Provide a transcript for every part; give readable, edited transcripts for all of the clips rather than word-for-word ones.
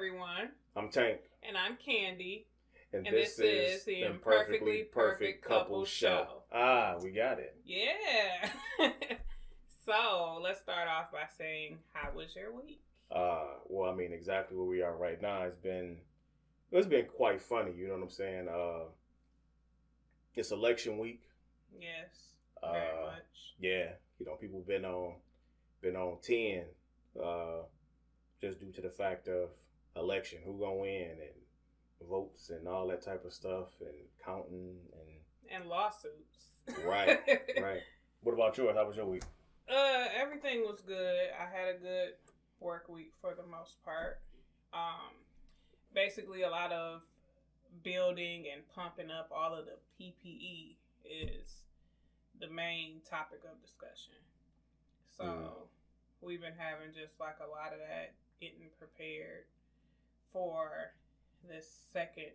everyone. I'm Tank. And I'm Kandy. And And this this is the Imperfectly Perfect Couple Show. We got it. Yeah. So, let's start off by saying, how was your week? Well, I mean, exactly where we are right now. It's been quite funny, you know what I'm saying? It's election week. Yes, very much. Yeah, people been on 10, just due to the fact of election, who gonna win and votes and all that type of stuff and counting And lawsuits. right. What about yours? How was your week? Everything was good. I had a good work week for the most part. Basically a lot of building and pumping up all of the PPE is the main topic of discussion. So we've been having just like a lot of that, getting prepared for this second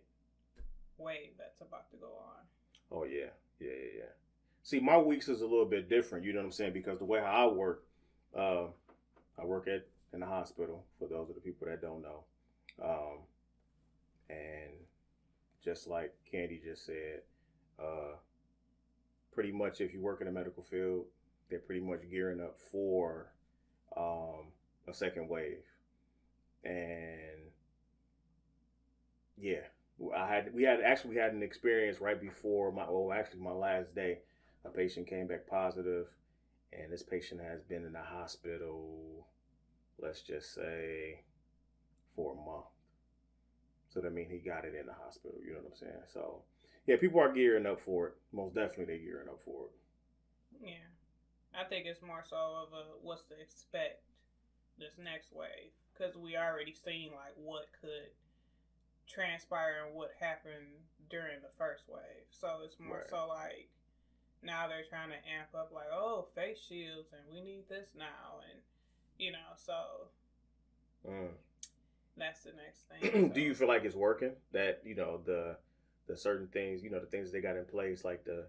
wave that's about to go on. Oh yeah. See, my weeks is a little bit different, you know what I'm saying? Because the way I work, I work in the hospital, for those of the people that don't know. And just like Kandy just said, pretty much if you work in the medical field, they're pretty much gearing up for a second wave. And yeah, we had an experience right before my last day. A patient came back positive, and this patient has been in the hospital, let's just say, for a month. So that means he got it in the hospital, you know what I'm saying? So yeah, people are gearing up for it. Most definitely they're gearing up for it. Yeah. I think it's more so of what's to expect this next wave, because we already seen like what could transpire and what happened during the first wave. So it's more so like now they're trying to amp up like, oh, face shields and we need this now, and so that's the next thing. So. Do you feel like it's working? That the certain things, the things they got in place, like the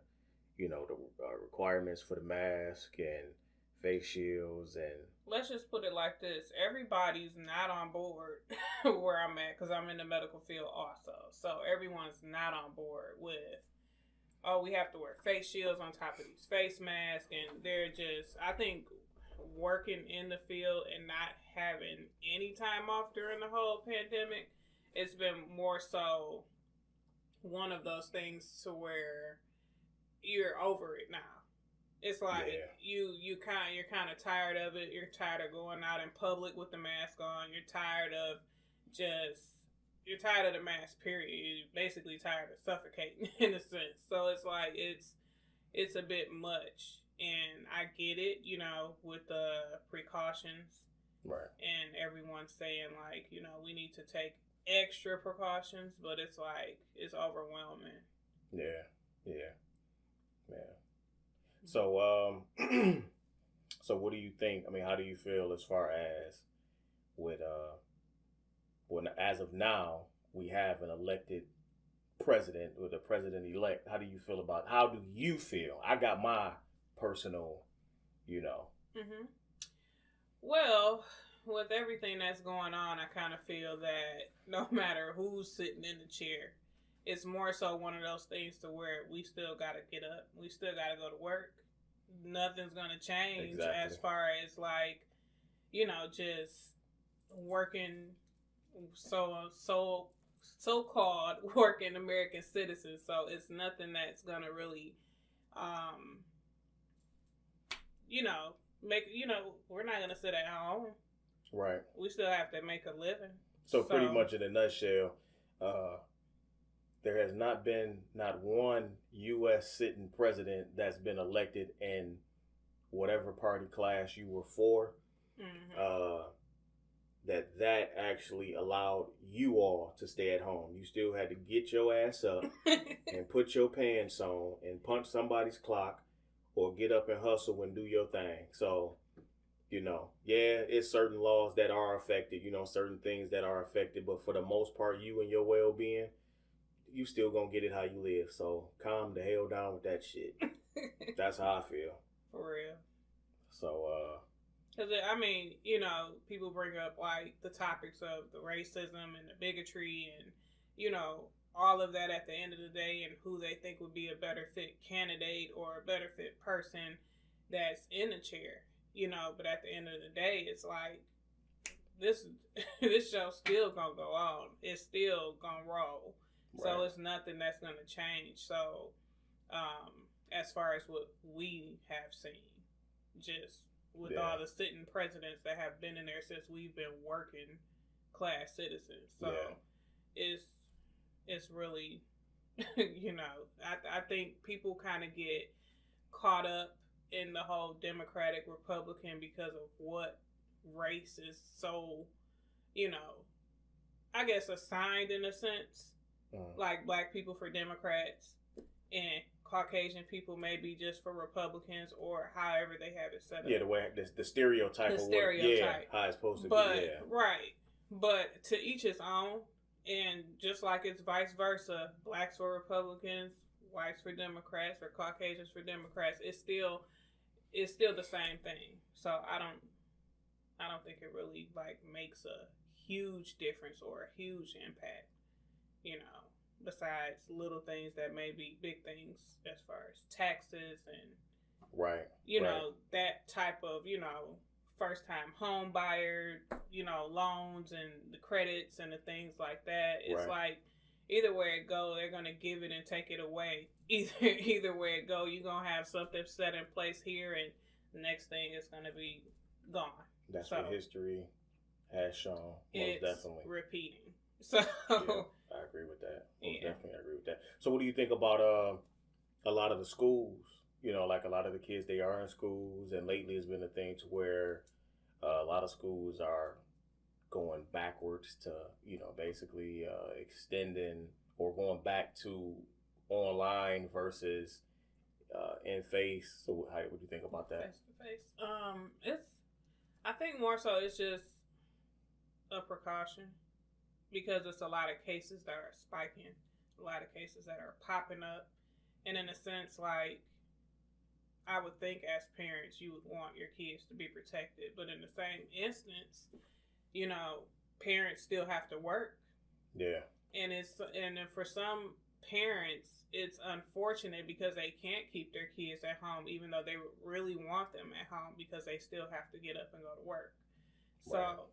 requirements for the mask and face shields, and let's just put it like this: everybody's not on board where I'm at, because I'm in the medical field also. So everyone's not on board with, oh, we have to wear face shields on top of these face masks, and they're just, I think, working in the field and not having any time off during the whole pandemic, it's been more so one of those things to where you're over it now. It's like you're kind of tired of it. You're tired of going out in public with the mask on. You're tired of the mask, period. You're basically tired of suffocating in a sense. So it's like it's a bit much, and I get it, with the precautions, right? And everyone's saying like, we need to take extra precautions, but it's like it's overwhelming. Yeah. So, so what do you think? I mean, how do you feel as far as with when as of now we have an elected president, or the president elect? How do you feel? I got my personal, Mm-hmm. Well, with everything that's going on, I kind of feel that no matter who's sitting in the chair, it's more so one of those things to where we still got to get up. We still got to go to work. Nothing's going to change as far as like, just working so-called working American citizens. So it's nothing that's going to really, we're not going to sit at home. Right. We still have to make a living. So pretty much in a nutshell, there has not been one U.S. sitting president that's been elected in whatever party class you were for, that actually allowed you all to stay at home. You still had to get your ass up and put your pants on and punch somebody's clock or get up and hustle and do your thing. So, it's certain laws that are affected, certain things that are affected, but for the most part, you and your well-being, you still gonna get it how you live. So calm the hell down with that shit. That's how I feel. For real. So Because, people bring up, like, the topics of the racism and the bigotry and, all of that at the end of the day and who they think would be a better fit candidate or a better fit person that's in the chair, But at the end of the day, it's like, this this show's still gonna go on. It's still gonna roll. Right. So it's nothing that's gonna change. So, as far as what we have seen, just with all the sitting presidents that have been in there since we've been working class citizens. So it's really, I think people kind of get caught up in the whole Democratic Republican because of what race is so, I guess assigned in a sense. Like black people for Democrats and Caucasian people maybe just for Republicans or however they have it set up. Yeah, the way the stereotype. The stereotype. How it's supposed to be. Yeah. Right. But to each his own. And just like it's vice versa, blacks for Republicans, whites for Democrats, or Caucasians for Democrats, it's still the same thing. So I don't think it really like makes a huge difference or a huge impact, besides little things that may be big things as far as taxes and that type of, first time home buyer, loans and the credits and the things like that. It's like either way it go, they're gonna give it and take it away. Either way it go, you're gonna have something set in place here and the next thing is gonna be gone. That's what history has shown. Most definitely repeating. So I agree with that. Definitely agree with that. So what do you think about a lot of the schools? Like a lot of the kids, they are in schools, and lately it's been a thing to where a lot of schools are going backwards to, basically extending or going back to online versus in face. So what do you think about that? Face to face. I think more so it's just a precaution because it's a lot of cases that are spiking, a lot of cases that are popping up, and in a sense, like, I would think as parents you would want your kids to be protected, but in the same instance, parents still have to work. Yeah. And for some parents, it's unfortunate because they can't keep their kids at home, even though they really want them at home because they still have to get up and go to work. So,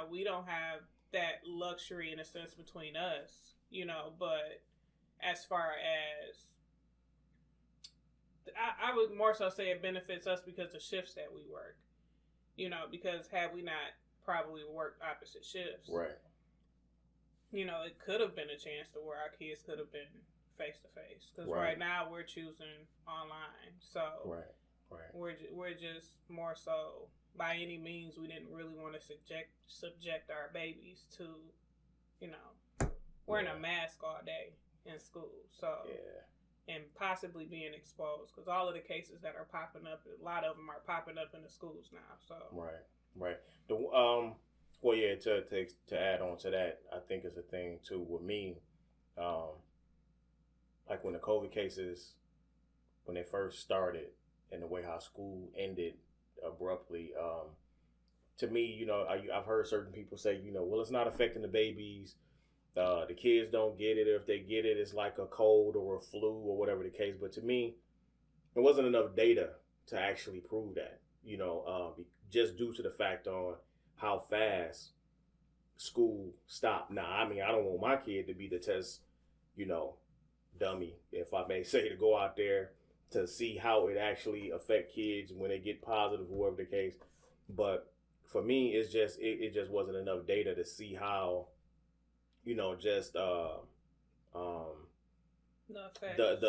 we don't have that luxury in a sense between us, but as far as I would more so say it benefits us because of shifts that we work, because had we not probably worked opposite shifts, right? It could have been a chance to where our kids could have been face to face. Because right now we're choosing online, so we're just more so by any means we didn't really want to subject our babies to, wearing a mask all day in school. So and possibly being exposed because all of the cases that are popping up, a lot of them are popping up in the schools now. So right. To add on to that, I think it's a thing too with me. Like when the COVID cases, when they first started, and the way how school ended abruptly. To me, I've heard certain people say, well, it's not affecting the babies. The kids don't get it. Or if they get it, it's like a cold or a flu or whatever the case. But to me, there wasn't enough data to actually prove that, just due to the fact on how fast school stopped. Now, I don't want my kid to be the test, dummy, if I may say, to go out there to see how it actually affect kids when they get positive or whatever the case. But for me, it's just, it just wasn't enough data to see how, the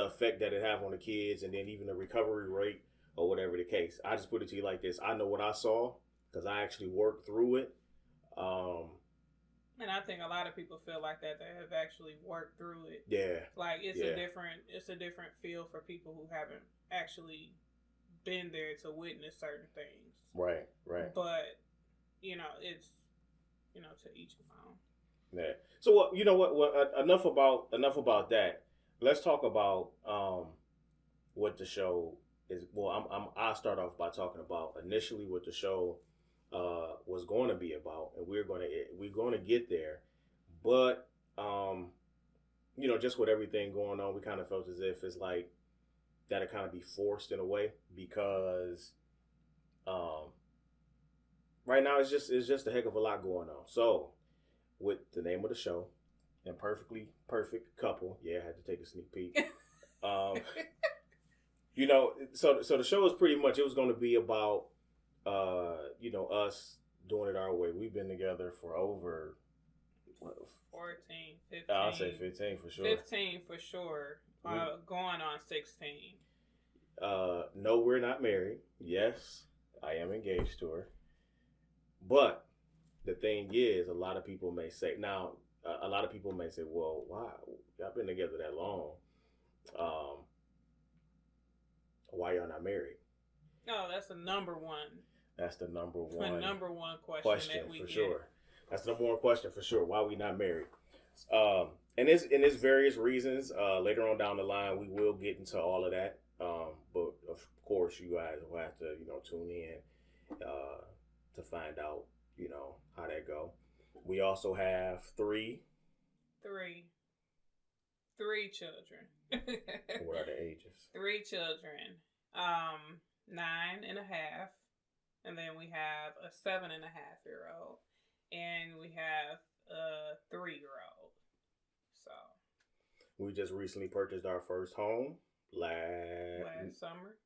effect that it have on the kids, and then even the recovery rate or whatever the case. I just put it to you like this. I know what I saw because I actually worked through it. And I think a lot of people feel like that. They have actually worked through it. Yeah. Like it's a different feel for people who haven't actually been there to witness certain things. Right. But, it's, to each his own. Yeah. So what? Enough about that. Let's talk about what the show is, well, I'll start off by talking about initially what the show was going to be about, and we're going to get there, but just with everything going on, we kind of felt as if it's like that'll kind of be forced in a way because um, right now it's just a heck of a lot going on. So with the name of the show, Imperfectly Perfect Couple, yeah, I had to take a sneak peek. Um, so the show is pretty much, it was going to be about us doing it our way. We've been together for over what, 14, 15. I'll say 15 for sure. 15 for sure. Going on 16. No, we're not married. Yes, I am engaged to her. But the thing is, a lot of people may say, well, why? Y'all been together that long. Why y'all not married? No, that's the number one. That's the number one question that we for get. Sure. That's the number one question for sure. Why we not married? And there's various reasons. Later on down the line, we will get into all of that. But of course, you guys will have to tune in to find out how that go. We also have three children. What are the ages? 3 children. 9.5, and then we have a 7.5-year-old, and we have a 3-year-old. So we just recently purchased our first home last summer.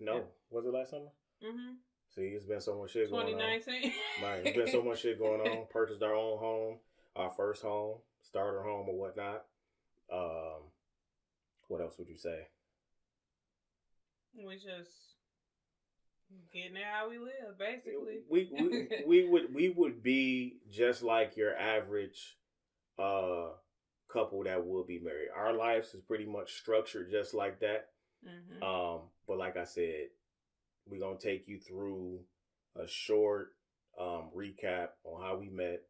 No, yeah. Was it last summer? Mm-hmm. See, it's been so much shit going on. 2019. Right, it's been so much shit going on. Purchased our own home, our first home, starter home or whatnot. What else would you say? We just getting it how we live, basically. We would be just like your average couple that will be married. Our lives is pretty much structured just like that. Mm-hmm. But like I said, we're gonna take you through a short recap on how we met,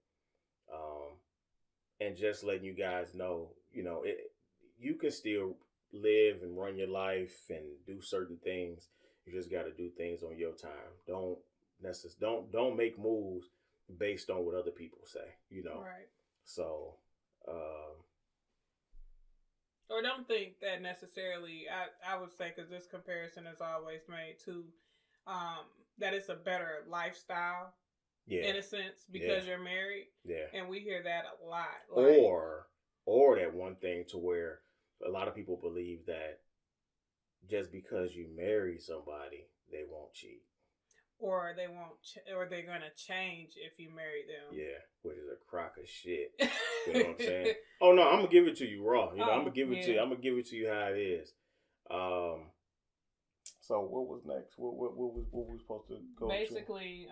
and just letting you guys know, you can still live and run your life and do certain things. You just got to do things on your time. Don't make moves based on what other people say. Right. So, or don't think that necessarily. I would say, because this comparison is always made to that it's a better lifestyle. Yeah. In a sense, because you're married. Yeah. And we hear that a lot. Or that one thing to where a lot of people believe that just because you marry somebody, they won't cheat. Or they won't, or they're gonna change if you marry them. Yeah, which is a crock of shit. You know what I'm saying? Oh no, I'm gonna give it to you raw. I'm gonna give it to you. I'm gonna give it to you how it is. So what was next? What we supposed to go basically,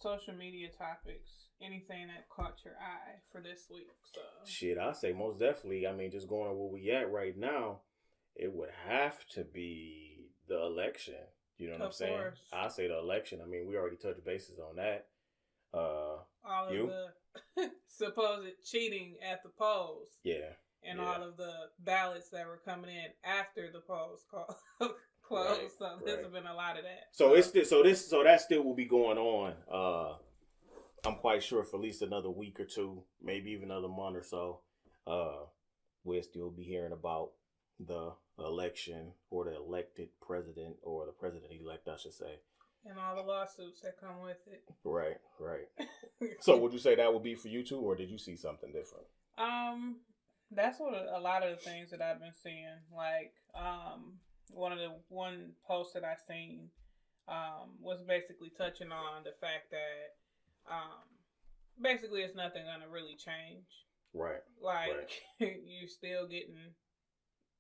social media topics. Anything that caught your eye for this week? So shit, I say most definitely. I mean, just going on where we at right now, it would have to be the election. You know what I'm saying? I say the election. I mean, we already touched bases on that. All of the supposed cheating at the polls. Yeah. And all of the ballots that were coming in after the polls closed. Right, so there's been a lot of that. So that still will be going on. I'm quite sure for at least another week or two, maybe even another month or so. We'll still be hearing about the election or the elected president or the president-elect, I should say. And all the lawsuits that come with it. Right. So would you say that would be for you too, or did you see something different? That's what a lot of the things that I've been seeing. Like, one post that I seen was basically touching on the fact that basically it's nothing gonna really change. Right. Like you're still getting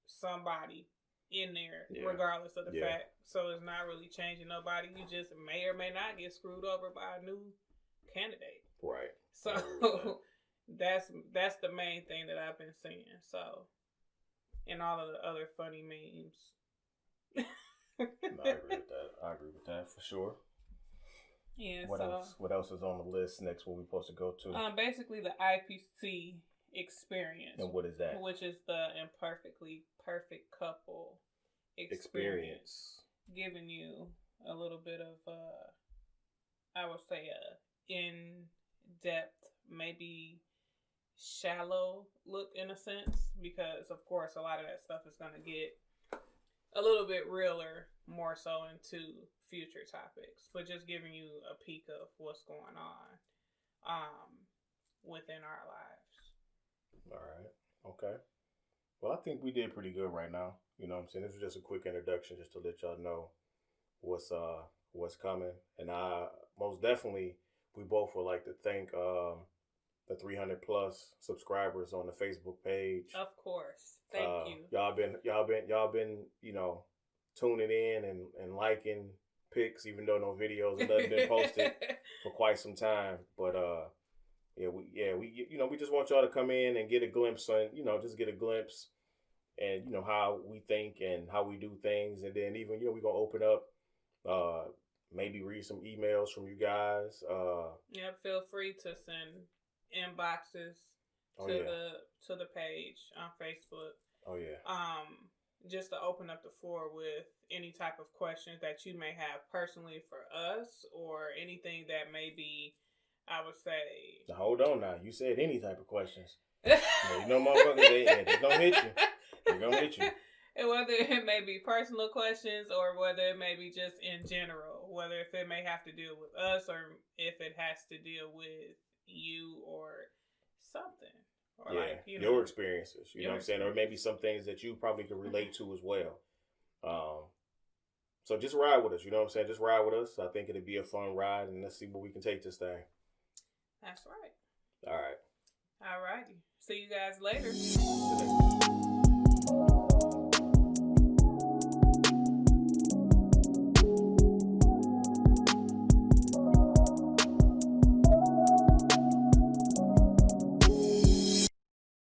somebody in there regardless of the fact. So it's not really changing nobody. You just may or may not get screwed over by a new candidate. Right. So that's the main thing that I've been seeing. So, and all of the other funny memes. No, I agree with that for sure. Yeah. What else is on the list next? What we supposed to go to? Basically the IPC experience. And what is that? Which is the Imperfectly Perfect Couple experience. Giving you a little bit of, I would say, in-depth, maybe shallow look in a sense, because of course a lot of that stuff is going to get a little bit realer, more so into future topics, but just giving you a peek of what's going on within our lives. All right. Okay. Well, I think we did pretty good right now. You know what I'm saying? This was just a quick introduction just to let y'all know what's coming. And I most definitely, we both would like to thank the 300 plus subscribers on the Facebook page. Of course. Thank you. Y'all been, tuning in and liking pics, even though no videos and nothing been posted for quite some time. But we just want y'all to come in and get a glimpse on, just get a glimpse and how we think and how we do things. And then even, we're gonna open up, maybe read some emails from you guys. Feel free to send inboxes to the page on Facebook. Oh yeah. Just to open up the floor with any type of questions that you may have personally for us, or anything that may be, I would say. Now, hold on now. You said any type of questions. Motherfuckers, they're gonna hit you. They're gonna hit you. And whether it may be personal questions or whether it may be just in general, whether if it may have to deal with us or if it has to deal with you or something. Or your experiences. You know what I'm saying? Or maybe some things that you probably could relate to as well. So just ride with us. You know what I'm saying? Just ride with us. I think it'd be a fun ride, and let's see where we can take this thing. That's right. All right. All righty. See you guys later.